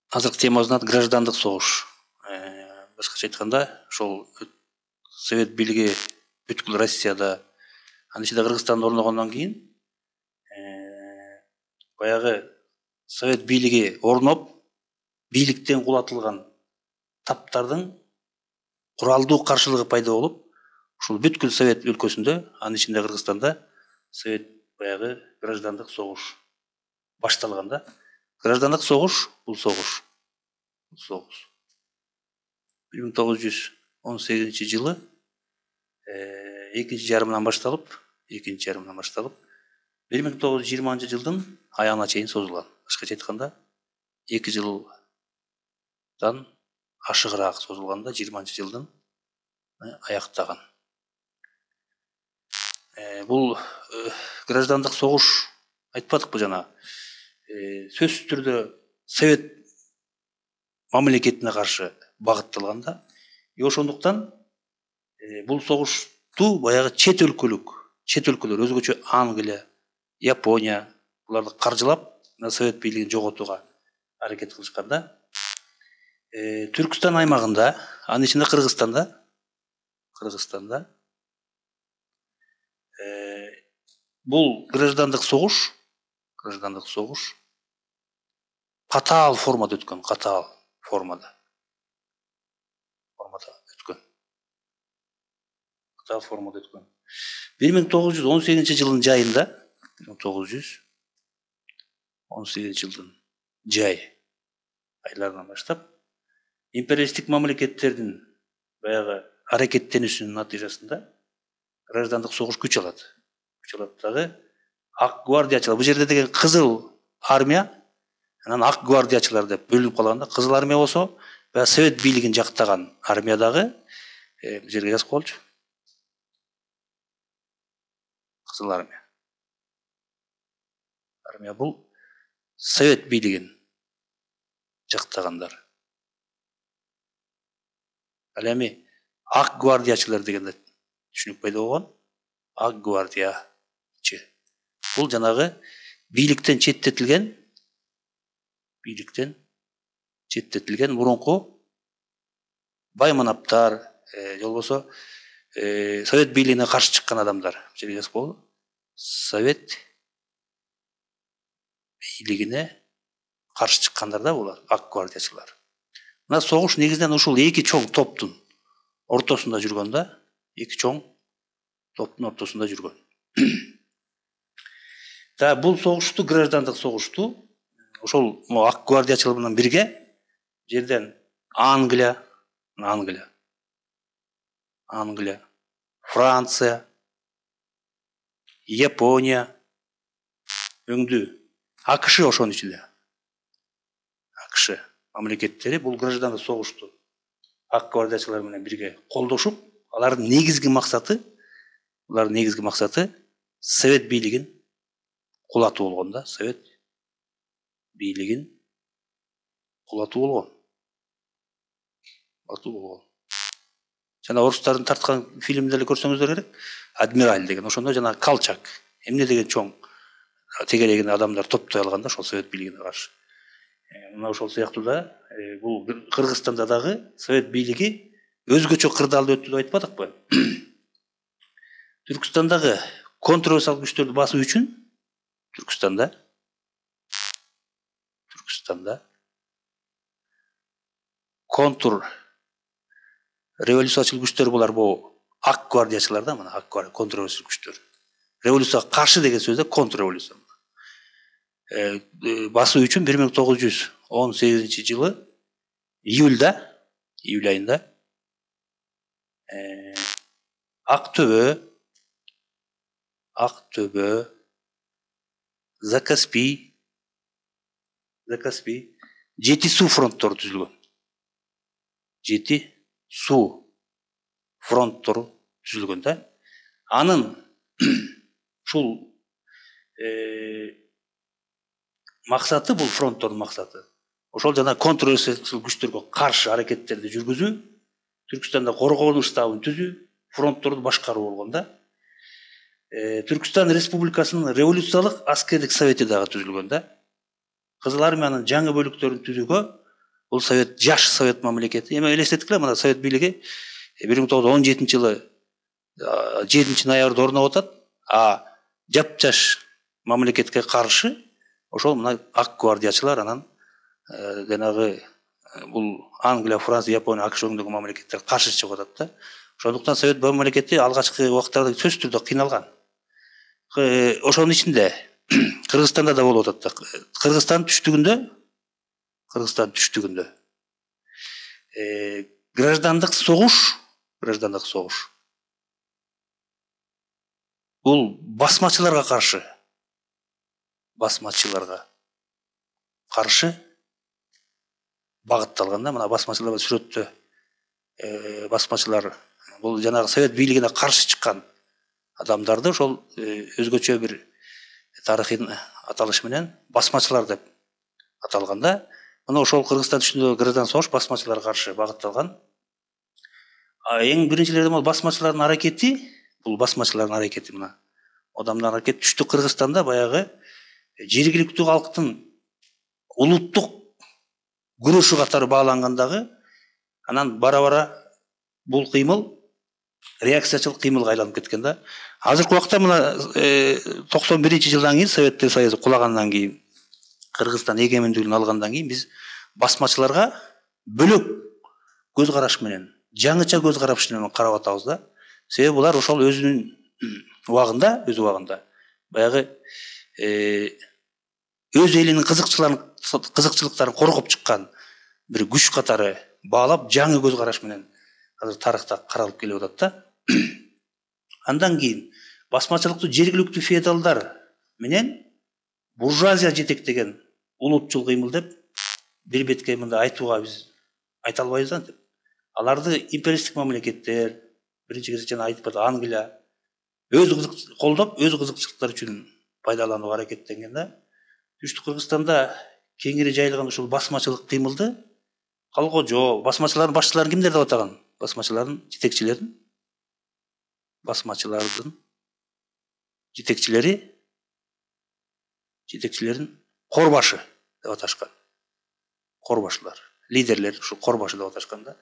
Азыркы темабыздын аты граждандык согуш. Башкача айтканда, ошол Совет бийлиги бүткүл Россияда, анын ичинде Кыргызстанда орногондон кийин баягы Совет бийлиги орноп, бийликтен кулатылган таптардын куралдуу каршылыгы пайда болуп, ушул бүткүл Совет өлкөсүндө, анын ичинде Кыргызстанда Совет баягы граждандык согуш башталган да. Граждандык согуш бул согуш. 1918-жылы экинчи жарымынан башталып, 1920-жылдын аягына чейин созулган. Башкача айтканда, 2 жылдан ашыгыраак созулганда 20-жылдын аяктаган. Бул граждандык согуш айтпадыкпы жана, сөзсүз түрдө Совет мамлекетине каршы багытталган да. Ошондуктан бул согушту баягы чет өлкөлөр, өзгөчө Англия, Япония буларды каржылап, Совет бийлигин жоготууга аракет кылышкан да. Түркстан аймагында, анын ичинде Кыргызстанда бул граждандык согуш катаал формада өткөн, формада өткөн. 1918-жылдын жайында, 1918-жылдын жай айларынан баштап, империалисттик мамлекеттердин баягы аракеттенүүсүнүн натыйжасында граждандык согуш күч алат. Дагы ак гвардиячылар, бул жерде деген кызыл армия, анан ак гвардиячылар деп бөлүнүп калганда, кызыл армия болсо, баягы Совет бийлигин жактаган армия дагы бул жерге жазып коелучу. Кызыл армия. Армия бул Совет бийлигин жактагандар. Ал эми ак гвардиячылар дегенде түшүнүк пайда болгон. Ак гвардиячы. Бул жанагы бийликтен четтетилген мурунку байманаптар, же болбосо Совет бийлигине каршы чыккан адамдар. Бул жерге жазып коелу. Совет бийлигине каршы чыккандар да булар, ак гвардиячылар. Мына согуш негизинен ушул эки чоң топтун ортосунда жүргөн да. Да, бул согушту, граждандык согушту, ошол ак гвардиячылар менен бирге жерден Англия, Франция, Япония, өңдүү, АКШ ошонун ичинде. АКШ мамлекеттери бул граждандык согушту ак гвардиячылар менен бирге колдошуп, алардын негизги максаты Совет бийлигин кулатуу болгон да. Совет бийлигин кулатуу болгон. Жана орустардын тарткан фильмдерди көрсөңүздөр керек. Адмираль деген, ошондо жана Колчак, эмне деген чоң тегерегин адамдар топтой алган да, ошол Совет бийлигине каршы. Мына ошол сыяктуу да, бул Кыргызстанда дагы Совет бийлиги өзгөчө кырдаалда өттү деп айтпадыкпы? Түркстандагы контрреволюциялык күчтөрдү басуу үчүн Түркстанда контр революциячыл күчтөр булар, бул ак гвардиячылар да, мына ак гвардия, контрреволюциялык күчтөр. Революцияга каршы деген сөз да контрреволюция. Басуу үчүн 1918-жылы июль айында Актөбө, Закаспий, Жети суу фронттору түзүлгөн. Жети суу фронттору түзүлгөн да. Анын ушул максаты, бул фронттордун максаты, ошол жана контрреволюциялык күчтөргө каршы аракеттерди жүргүзүү, Түркстанда коргонуш штабын түзүү, фронтторду башкаруу болгон да. Түркстан Республикасынын революциялык аскердик совети дагы түзүлгөн да. Кызыл армиянын жаңы бөлүктөрүн түзүүгө Бул совет жаш совет мамлекети. Эми элестеттик эле, мына совет бийлиги 1917 жылы 7 ноябрда орноп атат, а жапжаш мамлекетке каршы ошол мына ак гвардиячылар, анан жанагы бул Англия, Франция, Япония, АКШ өңдөгү мамлекеттер каршы чыгып атат да. Ошондуктан совет мамлекети алгачкы убакыттарда сөзсүз түрдө кыйналган. Ошонун ичинде Кыргызстанда да болуп атат да. Кыргызстан түштүгүндө граждандык согуш бул басмачыларга каршы багытталган да. Мына басмачылар сүрөттө басмачылар бул жанагы совет бийлигине каршы чыккан адамдарды ошол өзгөчө бир тарыхый аталыш менен басмачылар деп аталган да. Мына ошол Кыргызстан түштүгүндөгү граждан согуш басмачыларга каршы багытталган. Эң биринчилерден бул басмачылардын аракети, мына адамдардын аракети түштүк Кыргызстанда баягы жергиликтүү калктын улуттук күрөшү катары баалангандагы, анан бара бул кыймыл реакциячылык кыймылга айланып кеткен да. Азыркы убакта мына 91-жылдан кийин, Советтер Союзу кулагандан кийин, Кыргызстан эгемендүүлүгүн алгандан кийин биз басмачыларга бөлөк көз караш менен, жаңыча көз караш менен карап атабыз да. Себеби булар ошол өзүнүн өз убагында баягы өз элинин кызыкчылыктарын коргоп чыккан бир күч катары баалап, жаңы көз караш менен азыр тарыхта каралып келип атат да. Андан кийин басмачылыкты жергиликтүү феодалдар менен буржуазия жетектеген улутчул кыймыл деп бир бетке мындай айтууга биз айта албайбыз антип. Аларды империалисттик мамлекеттер, биринчи кезде жана айтып атат, Англия өз колдоп, өз кызыкчылыктары үчүн пайдаланууга аракеттенген да. Түштүк Кыргызстанда кеңири жайылган ушул басмачылык кыймылды Калгожо, басмачылардын башчыларын кимдер деп атаган? Басмачылардын жетекчилерин корбашы деп аташкан. Корбашылар, лидерлер ушул корбашы деп аташкан да.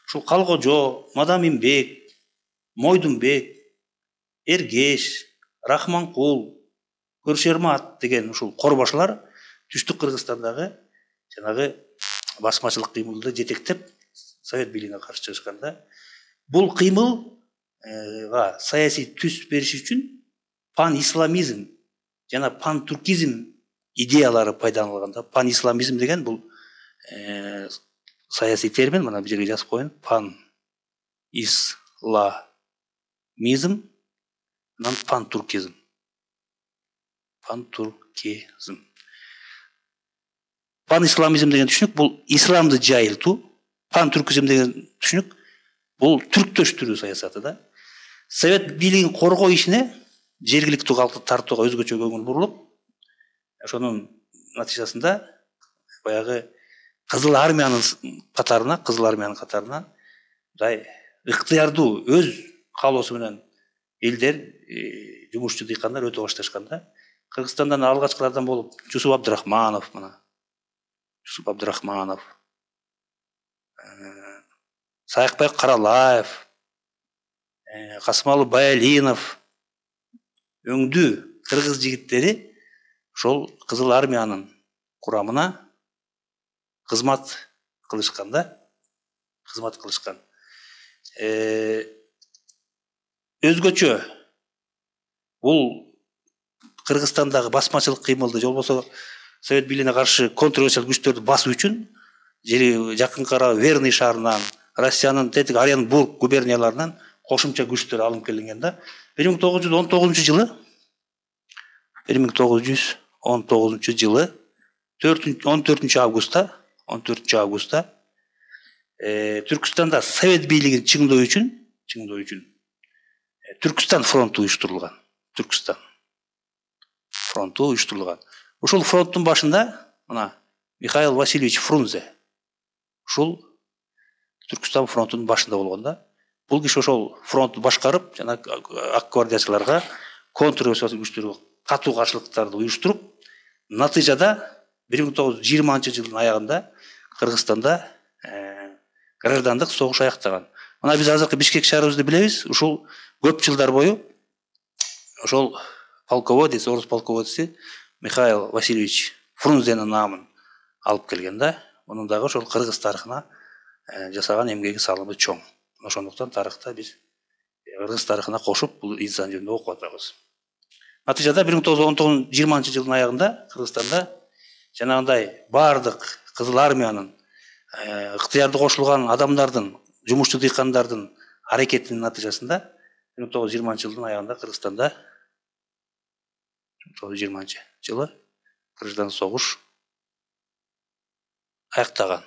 Ушул Калгожо, Мадаминбек, Мойдунбек, Эргеш, Рахманкул, Көршермат деген ушул корбашылар түштүк Кыргызстандагы жанагы басмачылык кыймылды жетектеп совет бийлигине каршы чыгышкан да. Бул кыймылга саясий түс бериш үчүн пан-исламизм жана пан-туркизм идеялары пайдаланылган да. Пан-исламизм деген бул саясий термин, мына бул жерге жазып коеюн. Пан-исламизм, анан пан-туркизм. Пан-исламизм деген түшүнүк бул исламды жайылтуу, пан-туркизм деген түшүнүк бул түрктөштүрүү саясаты да. Совет бийлигин коргоо ишине жергиликтүү калкты тартууга өзгөчө көңүл бурулуп, ошонун натыйжасында баягы Кызыл армиянын катарына мындай ыктыярдуу өз каалоосу менен элдер, жумушчу дыйкандар өтө башташкан да. Кыргызстандан алгачкылардан болуп Жусуп Абдрахманов, Саякбай Каралаев, Касымалы Баялинов өңдүү кыргыз жигиттери ошол Кызыл армиянын курамына кызмат кылышкан да. Өзгөчө бул Кыргызстандагы басмачылык кыймылды, же болбосо совет бийлигине каршы контрреволюциялык күчтөрдү басуу үчүн жакынкы Верный шаарынан, Россиянын тетиги Оренбург губернияларынан кошумча күчтөр алынып келинген да. 1919 жылы 14 августта Түркістанда совет бийлигин чыңдоо үчүн Түркістан фронту уюштурулган. Ушул фронттун башында мына Михаил Васильевич Фрунзе ушул Түркістан фронтунун башында болгон да. Бул киши ошол фронтту башкарып, жана ак гвардиячыларга, контрреволюциялык күчтөргө катуу каршылыктарды уюштуруп, натыйжада 1920 жылдын аягында Кыргызстанда граждандык согуш аяктаган. Мына биз азыркы Бишкек шаарыбызды билебиз. Ушул көп жылдар бою ошол полководец, орус полководеци Михаил Васильевич Фрунзенин наамын алып келген да. Мунун дагы ошол кыргыз тарыхына жасаган эмгеги салымы чоң. Ошондуктан тарыхта биз кыргыз тарыхына кошуп бул инсан жөнүндө окуп атабыз. Натыйжада 1919-20 жылдын аягында Кыргызстанда жанагындай бардык Кызыл армиянын ыктыярды кошулган адамдардын, жумушчу дыйкандардын аракетинин натыйжасында 1920 жылдын аягында Кыргызстанда 1920 жылы граждан согуш аяктады.